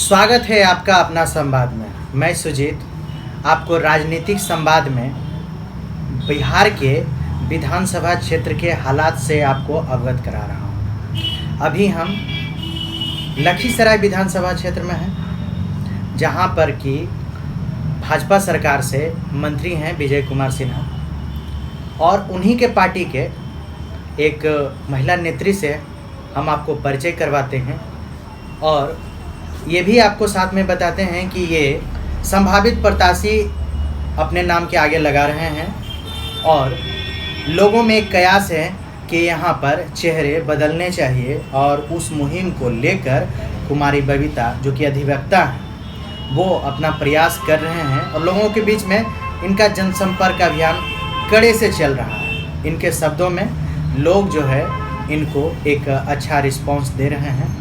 स्वागत है आपका अपना संवाद में। मैं सुजीत आपको राजनीतिक संवाद में बिहार के विधानसभा क्षेत्र के हालात से आपको अवगत करा रहा हूँ। अभी हम लखीसराय विधानसभा क्षेत्र में हैं, जहाँ पर कि भाजपा सरकार से मंत्री हैं विजय कुमार सिन्हा, और उन्हीं के पार्टी के एक महिला नेत्री से हम आपको परिचय करवाते हैं और ये भी आपको साथ में बताते हैं कि ये संभावित प्रत्याशी अपने नाम के आगे लगा रहे हैं और लोगों में एक कयास है कि यहाँ पर चेहरे बदलने चाहिए, और उस मुहिम को लेकर कुमारी बबीता जो कि अधिवक्ता हैं वो अपना प्रयास कर रहे हैं और लोगों के बीच में इनका जनसंपर्क अभियान कड़े से चल रहा है। इनके शब्दों में लोग जो है इनको एक अच्छा रिस्पांस दे रहे हैं।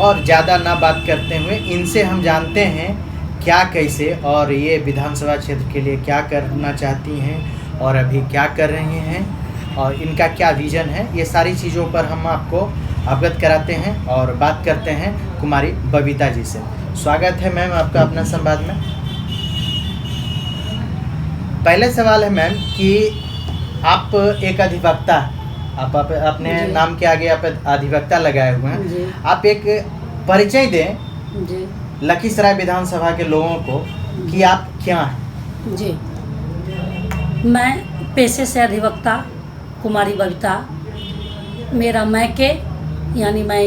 और ज़्यादा ना बात करते हुए इनसे हम जानते हैं क्या कैसे और ये विधानसभा क्षेत्र के लिए क्या करना चाहती हैं और अभी क्या कर रही हैं और इनका क्या विज़न है। ये सारी चीज़ों पर हम आपको अवगत कराते हैं और बात करते हैं कुमारी बबीता जी से। स्वागत है मैम आपका अपना संवाद में। पहले सवाल है मैम कि आप एक अधिवक्ता, आप अपने नाम के आगे आप अधिवक्ता लगाए हुए हैं, आप एक परिचय दें जी लखीसराय विधानसभा के लोगों को कि आप क्या हैं। जी, मैं पेशे से अधिवक्ता कुमारी बबीता, मेरा मैके यानी मैं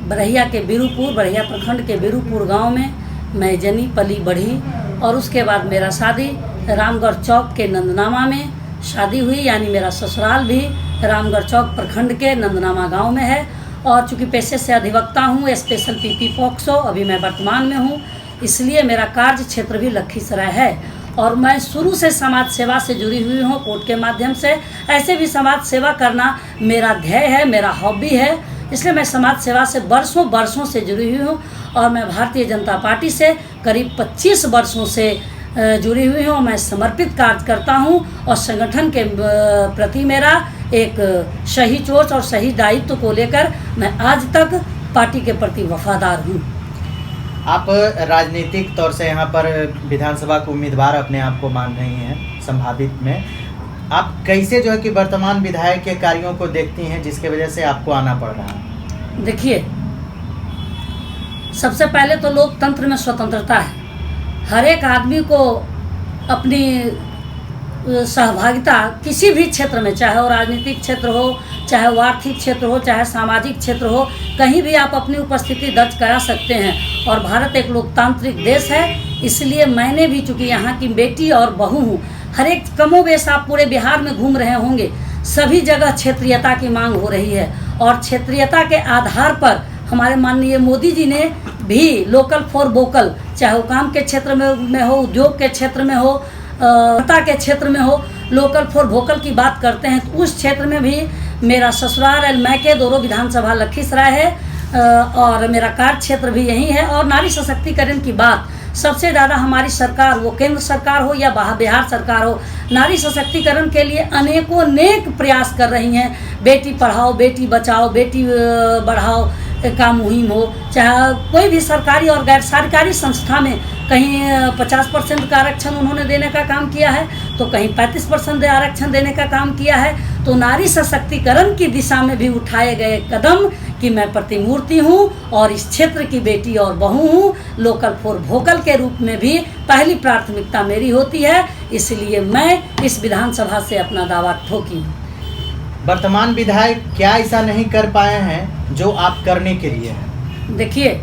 बरहिया के बिरुपुर, बरहिया प्रखंड के बिरुपुर गांव में मैं जनी पली बढ़ी, और उसके बाद मेरा शादी रामगढ़ चौक के नंदनामा में शादी हुई, यानी मेरा ससुराल भी रामगढ़ चौक प्रखंड के नंदनामा गांव में है। और चूँकि पेशे से अधिवक्ता हूं, स्पेशल पीपी पॉक्सो अभी मैं वर्तमान में हूं, इसलिए मेरा कार्य क्षेत्र भी लखीसराय है। और मैं शुरू से समाज सेवा से जुड़ी हुई हूं कोर्ट के माध्यम से। ऐसे भी समाज सेवा करना मेरा ध्येय है, मेरा हॉबी है, इसलिए मैं समाज सेवा से वर्षों से जुड़ी हुई हूँ। और मैं भारतीय जनता पार्टी से करीब 25 वर्षों से जुड़ी हुई हूँ। मैं समर्पित कार्य करता हूँ और संगठन के प्रति मेरा एक सही सोच और सही दायित्व को लेकर मैं आज तक पार्टी के प्रति वफादार हूँ। आप राजनीतिक तौर से यहाँ पर विधानसभा को उम्मीदवार अपने आप को मान रही हैं संभावित में, आप कैसे जो है कि वर्तमान विधायक के कार्यों को देखती हैं जिसके वजह से आपको आना पड़ रहा है? देखिए, सबसे पहले तो लोकतंत्र में स्वतंत्रता है। हर एक आदमी को अपनी सहभागिता किसी भी क्षेत्र में, चाहे वो राजनीतिक क्षेत्र हो, चाहे वो आर्थिक क्षेत्र हो, चाहे सामाजिक क्षेत्र हो, कहीं भी आप अपनी उपस्थिति दर्ज करा सकते हैं। और भारत एक लोकतांत्रिक देश है, इसलिए मैंने भी, चूँकि यहाँ की बेटी और बहू हूँ, हर एक कमोबेश आप पूरे बिहार में घूम रहे होंगे, सभी जगह क्षेत्रीयता की मांग हो रही है। और क्षेत्रीयता के आधार पर हमारे माननीय मोदी जी ने भी लोकल फॉर वोकल, चाहे वो काम के क्षेत्र में हो, उद्योग के क्षेत्र में हो, के क्षेत्र में हो, लोकल फॉर वोकल की बात करते हैं। तो उस क्षेत्र में भी मेरा ससुराल और मैके दोनों विधानसभा लखीसराय है और मेरा कार्य क्षेत्र भी यही है। और नारी सशक्तिकरण की बात सबसे ज़्यादा हमारी सरकार, वो केंद्र सरकार हो या बिहार सरकार हो, नारी सशक्तिकरण के लिए अनेक प्रयास कर रही हैं। बेटी पढ़ाओ, बेटी बचाओ, बेटी बढ़ाओ का मुहिम हो, चाहे कोई भी सरकारी और गैर सरकारी संस्था में कहीं 50% का आरक्षण उन्होंने देने का काम किया है, तो कहीं 35% आरक्षण देने का काम किया है। तो नारी सशक्तिकरण की दिशा में भी उठाए गए कदम कि मैं प्रतिमूर्ति हूँ और इस क्षेत्र की बेटी और बहू हूँ। लोकल फॉर वोकल के रूप में भी पहली प्राथमिकता मेरी होती है, इसलिए मैं इस विधानसभा से अपना दावा ठोकी हूँ। वर्तमान विधायक क्या ऐसा नहीं कर पाए हैं जो आप करने के लिए हैं? देखिए,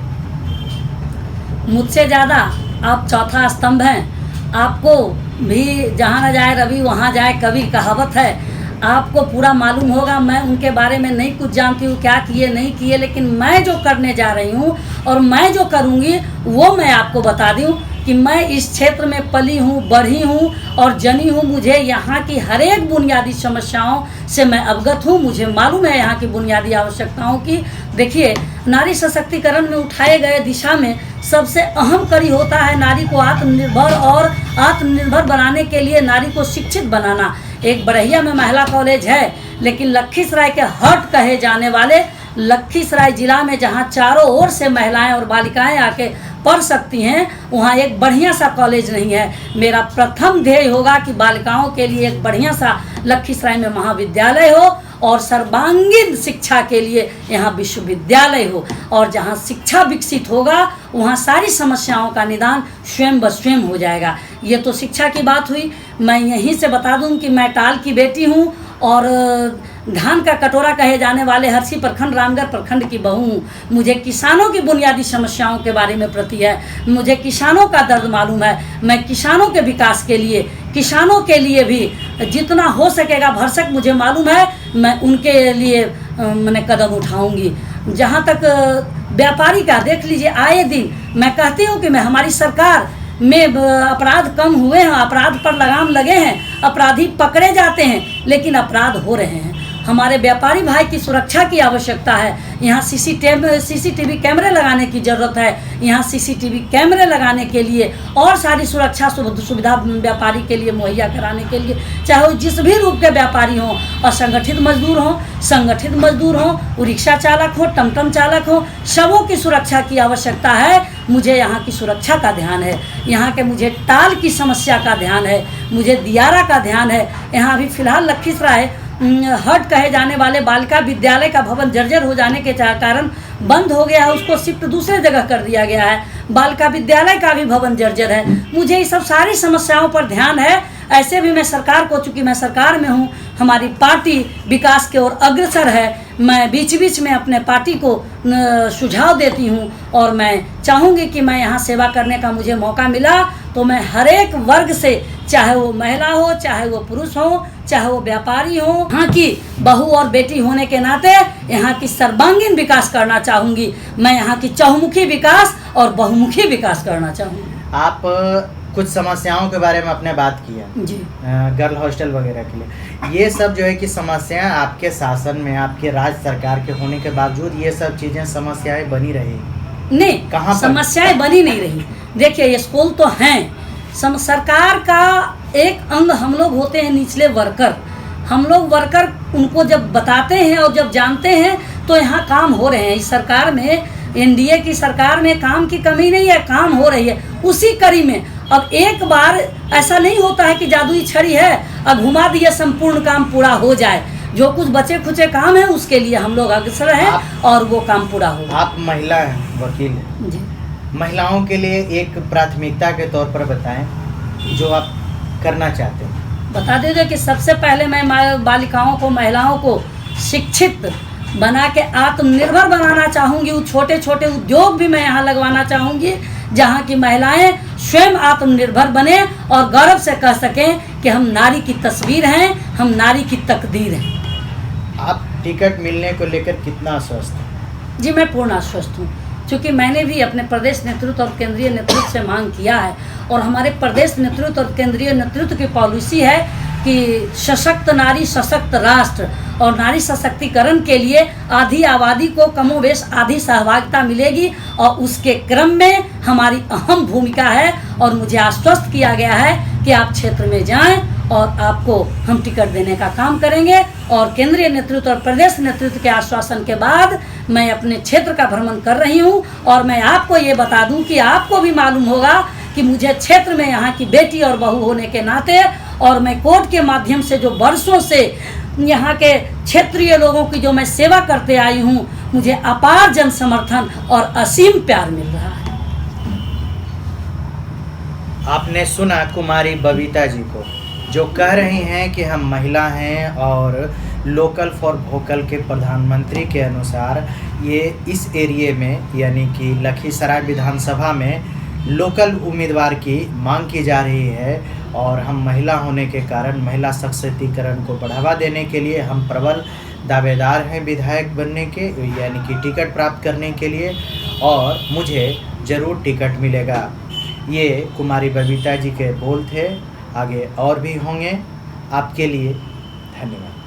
मुझसे ज़्यादा आप चौथा स्तंभ हैं। आपको भी जहाँ न जाए रवि वहाँ जाए कवि कहावत है, आपको पूरा मालूम होगा। मैं उनके बारे में नहीं कुछ जानती हूँ, क्या किए नहीं किए, लेकिन मैं जो करने जा रही हूँ और मैं जो करूँगी वो मैं आपको बता दूँ कि मैं इस क्षेत्र में पली हूँ, बढ़ी हूँ और जनी हूँ। मुझे यहाँ की हर एक बुनियादी समस्याओं से मैं अवगत हूँ। मुझे मालूम है यहाँ की बुनियादी आवश्यकताओं की। देखिए, नारी सशक्तिकरण में उठाए गए दिशा में सबसे अहम कड़ी होता है नारी को आत्मनिर्भर बनाने के लिए नारी को शिक्षित बनाना। एक बरहिया में महिला कॉलेज है, लेकिन लखीसराय के हट कहे जाने वाले लखीसराय जिला में जहाँ चारों ओर से महिलाएं और बालिकाएं आके पढ़ सकती हैं, वहाँ एक बढ़िया सा कॉलेज नहीं है। मेरा प्रथम ध्येय होगा कि बालिकाओं के लिए एक बढ़िया सा लखीसराय में महाविद्यालय हो और सर्वांगीण शिक्षा के लिए यहाँ विश्वविद्यालय हो, और जहाँ शिक्षा विकसित होगा वहाँ सारी समस्याओं का निदान स्वयं ब स्वयं हो जाएगा। ये तो शिक्षा की बात हुई। मैं यहीं से बता दूं कि मैं टाल की बेटी हूँ और धान का कटोरा कहे जाने वाले हरसी प्रखंड रामगढ़ प्रखंड की बहू हूँ। मुझे किसानों की बुनियादी समस्याओं के बारे में प्रति है, मुझे किसानों का दर्द मालूम है। मैं किसानों के विकास के लिए, किसानों के लिए भी जितना हो सकेगा भरसक मुझे मालूम है, मैं उनके लिए मैंने कदम उठाऊंगी। जहाँ तक व्यापारी का, देख लीजिए आए दिन मैं कहती हूँ कि मैं हमारी सरकार में अपराध कम हुए हैं, अपराध पर लगाम लगे हैं, अपराधी पकड़े जाते हैं, लेकिन अपराध हो रहे हैं। हमारे व्यापारी भाई की सुरक्षा की आवश्यकता है। यहाँ सीसीटीवी कैमरे लगाने की ज़रूरत है। यहाँ सीसीटीवी कैमरे लगाने के लिए और सारी सुरक्षा सुविधा व्यापारी के लिए मुहैया कराने के लिए, चाहे वो जिस भी रूप के व्यापारी हों, असंगठित मजदूर हों, संगठित मजदूर हों, वो रिक्शा चालक हो, टमटम चालक हो, सबों की सुरक्षा की आवश्यकता है। मुझे यहाँ की सुरक्षा का ध्यान है, यहाँ के मुझे टाल की समस्या का ध्यान है, मुझे दियारा का ध्यान है। यहाँ अभी फ़िलहाल लखीसराय हट कहे जाने वाले बालिका विद्यालय का भवन जर्जर हो जाने के कारण बंद हो गया है, उसको शिफ्ट दूसरे जगह कर दिया गया है। बालिका विद्यालय का भी भवन जर्जर है। मुझे ये सब सारी समस्याओं पर ध्यान है। ऐसे भी मैं सरकार को, चूँकि मैं सरकार में हूँ, हमारी पार्टी विकास की ओर अग्रसर है। मैं बीच बीच में अपने पार्टी को सुझाव देती हूँ और मैं चाहूँगी कि मैं यहाँ सेवा करने का मुझे मौका मिला तो मैं हर एक वर्ग से, चाहे वो महिला हो, चाहे वो पुरुष हो, चाहे वो व्यापारी हो, यहाँ की बहू और बेटी होने के नाते यहाँ की सर्वांगीण विकास करना चाहूँगी। मैं यहाँ की चहुमुखी विकास और बहुमुखी विकास करना चाहूँगी। आप कुछ समस्याओं के बारे में आपने बात किया जी, गर्ल हॉस्टल वगैरह के लिए, ये सब जो है कि समस्याएं आपके शासन में, आपके राज्य सरकार के होने के बावजूद ये सब चीज़ें समस्याएं बनी रही नहीं, कहाँ समस्याएं बनी नहीं रही। देखिए ये स्कूल तो हैं, सरकार का एक अंग हम लोग होते हैं निचले वर्कर। हम लोग वर्कर उनको जब बताते हैं और जब जानते हैं तो यहाँ काम हो रहे हैं। इस सरकार में, एनडीए की सरकार में काम की कमी नहीं है, काम हो रही है उसी कड़ी में। अब एक बार ऐसा नहीं होता है कि जादुई छड़ी है अब घुमा दिए संपूर्ण काम पूरा हो जाए। जो कुछ बचे खुचे काम है उसके लिए हम लोग अग्रसर हैं और वो काम पूरा होगा। आप महिला हैं, वकील हैं जी, महिलाओं के लिए एक प्राथमिकता के तौर पर बताएं जो आप करना चाहते हैं। बता दीजिए कि सबसे पहले मैं बालिकाओं को, महिलाओं को शिक्षित बना के आत्मनिर्भर बनाना चाहूँगी। वो छोटे छोटे उद्योग भी मैं यहाँ लगवाना चाहूँगी जहाँ की महिलाएं स्वयं आत्मनिर्भर बने और गौरव से कह सकें कि हम नारी की तस्वीर हैं, हम नारी की तकदीर हैं। आप टिकट मिलने को लेकर कितना आश्वस्त हैं? जी, मैं पूर्ण आश्वस्त हूँ, क्योंकि मैंने भी अपने प्रदेश नेतृत्व और केंद्रीय नेतृत्व से मांग किया है और हमारे प्रदेश नेतृत्व और केंद्रीय नेतृत्व की पॉलिसी है कि सशक्त नारी सशक्त राष्ट्र, और नारी सशक्तिकरण के लिए आधी आबादी को कमोवेश आधी सहभागिता मिलेगी और उसके क्रम में हमारी अहम भूमिका है। और मुझे आश्वस्त किया गया है कि आप क्षेत्र में जाएं और आपको हम टिकट देने का काम करेंगे। और केंद्रीय नेतृत्व और प्रदेश नेतृत्व के आश्वासन के बाद मैं अपने क्षेत्र का भ्रमण कर रही हूं। और मैं आपको ये बता दूं कि आपको भी मालूम होगा कि मुझे क्षेत्र में यहाँ की बेटी और बहू होने के नाते, और मैं कोर्ट के माध्यम से जो वर्षों से यहाँ के क्षेत्रीय लोगों की जो मैं सेवा करते आई हूँ, मुझे अपार जन समर्थन और असीम प्यार मिल रहा है। आपने सुना कुमारी बबीता जी को, जो कह रही हैं कि हम महिला हैं और लोकल फॉर वोकल के प्रधानमंत्री के अनुसार ये इस एरिए में यानी कि लखीसराय विधानसभा में लोकल उम्मीदवार की मांग की जा रही है। और हम महिला होने के कारण महिला सशक्तिकरण को बढ़ावा देने के लिए हम प्रबल दावेदार हैं विधायक बनने के, यानी कि टिकट प्राप्त करने के लिए, और मुझे ज़रूर टिकट मिलेगा। ये कुमारी बबीता जी के बोल थे, आगे और भी होंगे। आपके लिए धन्यवाद।